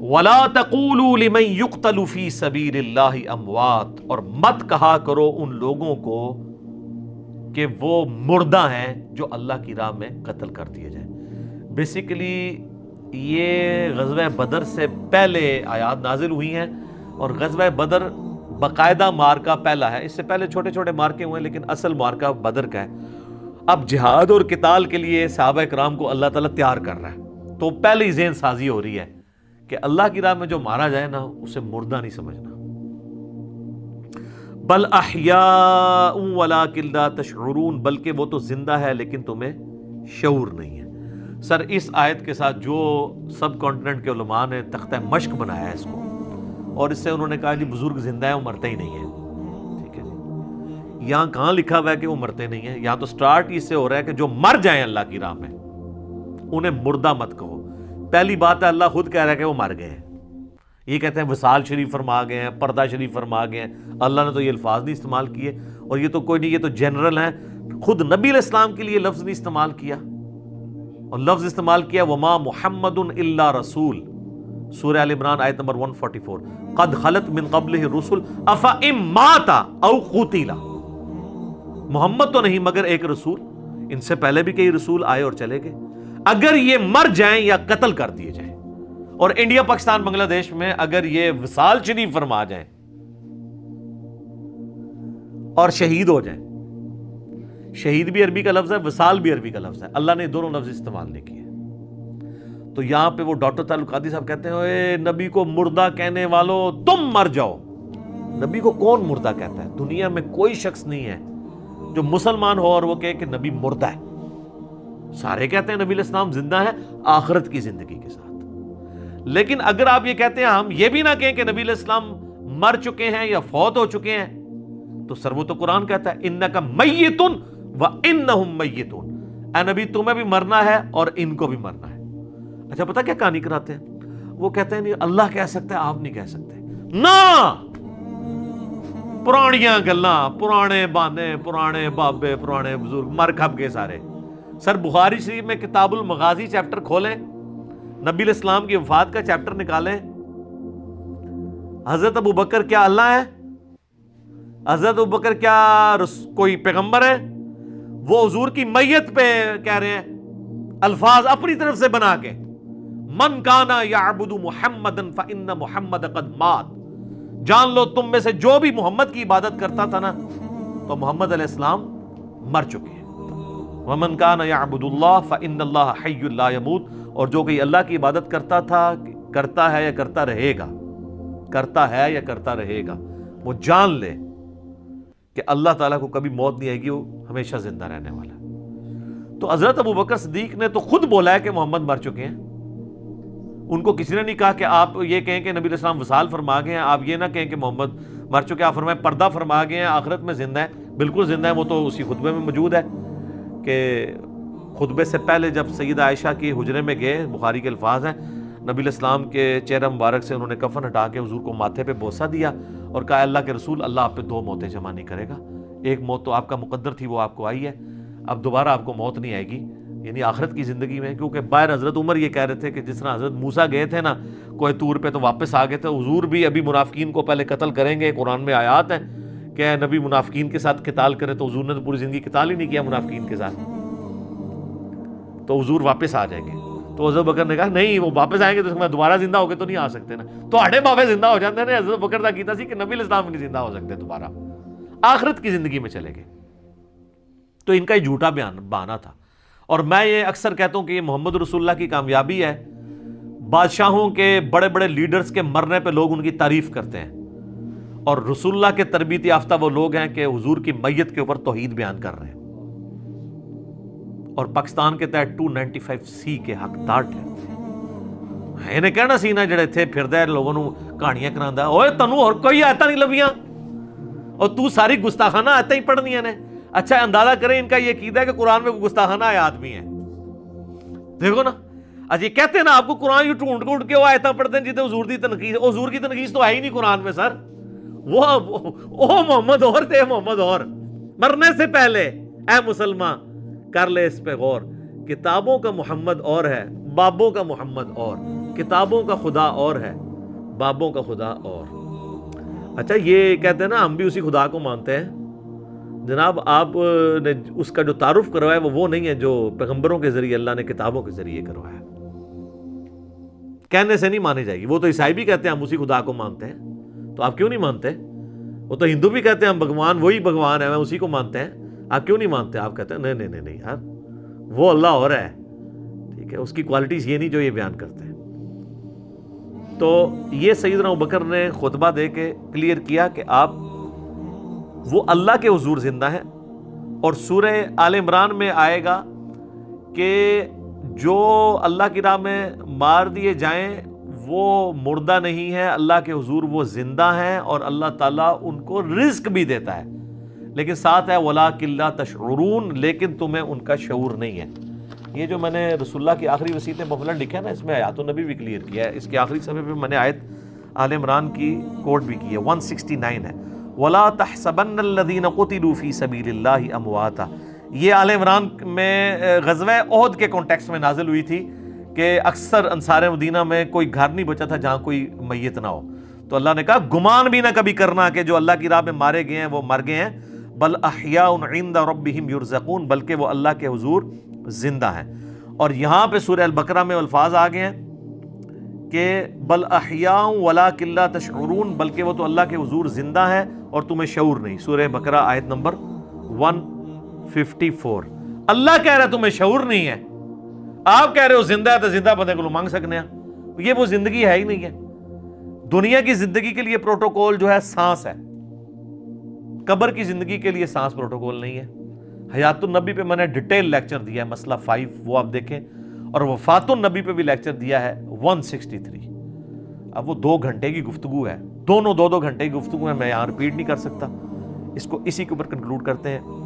وَلَا تَقُولُوا لِمَن يُقْتَلُ فِي سَبِيلِ اللَّهِ اموات، اور مت کہا کرو ان لوگوں کو کہ وہ مردہ ہیں جو اللہ کی راہ میں قتل کر دیے جائیں۔ بیسیکلی یہ غزوہ بدر سے پہلے آیات نازل ہوئی ہیں، اور غزوہ بدر باقاعدہ مارکہ پہلا ہے، اس سے پہلے چھوٹے چھوٹے مارکے ہوئے لیکن اصل مارکہ بدر کا ہے۔ اب جہاد اور قتال کے لیے صحابہ کرام کو اللہ تعالیٰ تیار کر رہا ہے، تو پہلے ہی ذہن سازی ہو رہی ہے کہ اللہ کی راہ میں جو مارا جائے نا اسے مردہ نہیں سمجھنا۔ بل احیاء ولکن لا تشعرون، بلکہ وہ تو زندہ ہے لیکن تمہیں شعور نہیں ہے۔ سر اس آیت کے ساتھ جو سب کانٹیننٹ کے علماء نے تختہ مشق بنایا ہے اس کو، اور اس سے انہوں نے کہا جی بزرگ زندہ ہیں وہ مرتے ہی نہیں ہیں، ٹھیک ہے جی، یہاں کہاں لکھا ہوا ہے کہ وہ مرتے نہیں ہیں؟ یہاں تو سٹارٹ اس سے ہو رہا ہے کہ جو مر جائیں اللہ کی راہ میں انہیں مردہ مت کہو۔ پہلی بات ہے اللہ خود کہہ رہا ہے کہ وہ مر گئے ہیں، یہ کہتے ہیں وصال شریف فرما گئے ہیں، پردہ شریف فرما گئے ہیں، اللہ نے تو یہ الفاظ نہیں استعمال کیے، اور یہ تو کوئی نہیں، یہ تو جنرل ہیں، خود نبی علیہ السلام کے لیے لفظ نہیں استعمال کیا، اور لفظ استعمال کیا وما محمد الا رسول، سورہ آل عمران آیت نمبر 144، قد خلت من قبلہ الرسل افئن مات او قتل، محمد تو نہیں مگر ایک رسول، ان سے پہلے بھی کئی رسول آئے اور چلے گئے، اگر یہ مر جائیں یا قتل کر دیے جائیں، اور انڈیا پاکستان بنگلہ دیش میں اگر یہ وصال شریف فرما جائیں اور شہید ہو جائیں، شہید بھی عربی کا لفظ ہے، وصال بھی عربی کا لفظ ہے، اللہ نے دونوں لفظ استعمال نہیں کیے۔ تو یہاں پہ وہ ڈاکٹر تعلق قادری صاحب کہتے ہیں اے نبی کو مردہ کہنے والوں تم مر جاؤ۔ نبی کو کون مردہ کہتا ہے؟ دنیا میں کوئی شخص نہیں ہے جو مسلمان ہو اور وہ کہے کہ نبی مردہ ہے، سارے کہتے ہیں نبی علیہ السلام زندہ ہے آخرت کی زندگی کے ساتھ۔ لیکن اگر آپ یہ کہتے ہیں ہم یہ بھی نہ کہیں کہ نبی علیہ السلام مر چکے ہیں یا فوت ہو چکے ہیں، تو سر وہ تو قرآن کہتا ہے انک میت وانہم میتون، اے نبی تمہیں بھی مرنا ہے اور ان کو بھی مرنا ہے۔ اچھا پتہ کیا کہانی کراتے ہیں؟ وہ کہتے ہیں نہیں اللہ کہہ سکتا ہے آپ نہیں کہہ سکتے، نہ پرانیاں گلاں، پرانے بانے، پرانے بابے، پرانے بزرگ مر کھپ گئے سارے۔ سر بخاری شریف میں کتاب المغازی چیپٹر کھولیں، نبی علیہ السلام کی وفات کا چیپٹر نکالیں، حضرت ابوبکر کیا اللہ ہے؟ حضرت ابوبکر کیا کوئی پیغمبر ہے؟ وہ حضور کی میت پہ کہہ رہے ہیں الفاظ اپنی طرف سے بنا کے، من کانا یعبد محمدا فإن محمد قد مات، جان لو تم میں سے جو بھی محمد کی عبادت کرتا تھا نا تو محمد علیہ السلام مر چکے ہیں۔ ومن کان یعبد اللہ فإن اللہ حی لا یموت، اور جو کہ اللہ کی عبادت کرتا تھا، کرتا ہے یا کرتا رہے گا، کرتا ہے یا کرتا رہے گا، وہ جان لے کہ اللہ تعالیٰ کو کبھی موت نہیں آئے گی، وہ ہمیشہ زندہ رہنے والا ہے۔ تو حضرت ابوبکر صدیق نے تو خود بولا ہے کہ محمد مر چکے ہیں، ان کو کسی نے نہیں کہا کہ آپ یہ کہیں کہ نبی علیہ السلام وصال فرما گئے ہیں، آپ یہ نہ کہیں کہ محمد مر چکے ہیں، آپ فرمائیں پردہ فرما گئے ہیں، آخرت میں زندہ ہے، بالکل زندہ ہے، وہ تو اسی خطبے میں موجود ہے کہ خطبے سے پہلے جب سیدہ عائشہ کی حجرے میں گئے، بخاری کے الفاظ ہیں، نبی علیہ السلام کے چہرہ مبارک سے انہوں نے کفن ہٹا کے حضور کو ماتھے پہ بوسہ دیا اور کہا اللہ کے رسول اللہ آپ پہ دو موتیں جمع نہیں کرے گا، ایک موت تو آپ کا مقدر تھی وہ آپ کو آئی ہے، اب دوبارہ آپ کو موت نہیں آئے گی، یعنی آخرت کی زندگی میں۔ کیونکہ باہر حضرت عمر یہ کہہ رہے تھے کہ جس طرح حضرت موسیٰ گئے تھے نا کوہ طور پہ تو واپس آ گئے تھے، حضور بھی ابھی منافقین کو پہلے قتل کریں گے، قرآن میں آیات ہیں کہ نبی منافقین کے ساتھ قتال کرے، تو حضور نے تو پوری زندگی قتال ہی نہیں کیا منافقین کے ساتھ، تو حضور واپس آ جائیں گے۔ تو حضرت بکر نے کہا نہیں وہ واپس آئیں گے تو اس میں دوبارہ زندہ ہو کے تو نہیں آ سکتے نا، تو ہڈے بابے زندہ ہو جاتے ہیں۔ حضرت بکر دا کیتا سی کہ نبی علیہ السلام نہیں زندہ ہو سکتے دوبارہ، آخرت کی زندگی میں چلے گئے، تو ان کا یہ جھوٹا بہانہ تھا۔ اور میں یہ اکثر کہتا ہوں کہ یہ محمد رسول اللہ کی کامیابی ہے، بادشاہوں کے بڑے بڑے لیڈرز کے مرنے پہ لوگ ان کی تعریف کرتے ہیں، اور رسول اللہ کے تربیت یافتہ وہ لوگ ہیں کہ حضور کی میت کے اوپر توحید بیان کر رہے ہیں، اور پاکستان کے تحت 295C کے حقدار ٹھہرتے ہیں۔ انہیں کہنا سی نا جڑے تھے پھردے لوگوں نو کہانیاں کراندا اوئے تنوں اور کوئی آیتاں نہیں لبیاں اور تو ساری گستاخانہ آیتاں ہی پڑھنیاں نے۔ اچھا اندازہ کریں ان کا یہ عقیدہ ہے کہ قرآن میں گستاخانہ آیات بھی ہیں، دیکھو نا، اجی کہتے ہیں نا آپ کو قرآن یوں ڈھونڈ ڈھونڈ کے وہ آیتاں پڑھتے ہیں جتنے حضور دی تنقید، حضور کی تنقید تو ہے ہی نہیں قرآن میں سر، وہ محمد اور تھے، محمد اور مرنے سے پہلے اے مسلمان کر لے اس پہ غور، کتابوں کا محمد اور ہے، بابوں کا محمد اور، کتابوں کا خدا اور ہے، بابوں کا خدا اور۔ اچھا یہ کہتے ہیں نا ہم بھی اسی خدا کو مانتے ہیں، جناب آپ نے اس کا جو تعارف کروایا وہ نہیں ہے جو پیغمبروں کے ذریعے اللہ نے کتابوں کے ذریعے کروایا، کہنے سے نہیں مانی جائے گی۔ وہ تو عیسائی بھی کہتے ہیں ہم اسی خدا کو مانتے ہیں، تو آپ کیوں نہیں مانتے؟ وہ تو ہندو بھی کہتے ہیں ہم بھگوان وہی بھگوان ہے، ہم اسی کو مانتے ہیں، آپ کیوں نہیں مانتے؟ آپ کہتے ہیں نہیں نہیں نہیں نہیں یار وہ اللہ اور ہے، ٹھیک ہے، اس کی کوالٹیز یہ نہیں جو یہ بیان کرتے ہیں۔ تو یہ سیدنا ابوبکر نے خطبہ دے کے کلیئر کیا کہ آپ وہ اللہ کے حضور زندہ ہیں، اور سورہ آل عمران میں آئے گا کہ جو اللہ کی راہ میں مار دیے جائیں وہ مردہ نہیں ہے، اللہ کے حضور وہ زندہ ہیں، اور اللہ تعالیٰ ان کو رزق بھی دیتا ہے، لیکن ساتھ ہے وَلَٰكِن لَا تَشْعُرُونَ، لیکن تمہیں ان کا شعور نہیں ہے۔ یہ جو میں نے رسول اللہ کی آخری وصیت مفلر لکھا ہے نا، اس میں آیات النبی بھی کلیئر کیا ہے، اس کے آخری صفحے پہ میں نے آیت آل عمران کی کوٹ بھی کی ہے، 169 ہے، وَلَا تَحْسَبَنَّ الَّذِينَ قُتِلُوا فِي سَبِيلِ اللَّهِ أَمْوَاتًا۔ یہ آل عمران میں غزوہ احد کے کانٹیکسٹ میں نازل ہوئی تھی کہ اکثر انصار مدینہ میں کوئی گھر نہیں بچا تھا جہاں کوئی میت نہ ہو، تو اللہ نے کہا گمان بھی نہ کبھی کرنا کہ جو اللہ کی راہ میں مارے گئے ہیں وہ مر گئے ہیں، بل احیاء عند ربہم یرزقون، بلکہ وہ اللہ کے حضور زندہ ہیں۔ اور یہاں پہ سورہ البقرہ میں الفاظ آ گئے ہیں کہ بل احیاء ولکن لا تشعرون، بلکہ وہ تو اللہ کے حضور زندہ ہے اور تمہیں شعور نہیں۔ سورہ بقرہ آیت نمبر 154۔ اللہ کہہ رہا ہے تمہیں شعور نہیں ہے، آپ کہہ رہے ہو زندہ ہے، تو زندہ بندے کو مانگ سکنے ہیں، یہ وہ زندگی ہے ہی نہیں ہے۔ دنیا کی زندگی کے لیے پروٹوکول جو ہے سانس ہے، قبر کی زندگی کے لیے سانس پروٹوکول نہیں ہے۔ حیات النبی پہ میں نے ڈیٹیل لیکچر دیا ہے، مسئلہ 5 وہ آپ دیکھیں، اور وفات النبی پہ بھی لیکچر دیا ہے 163۔ اب وہ 2 گھنٹے کی گفتگو ہے، دونوں 2 گھنٹے کی گفتگو ہے، میں یہاں ریپیٹ نہیں کر سکتا، اس کو اسی کے اوپر کنکلوڈ کرتے ہیں۔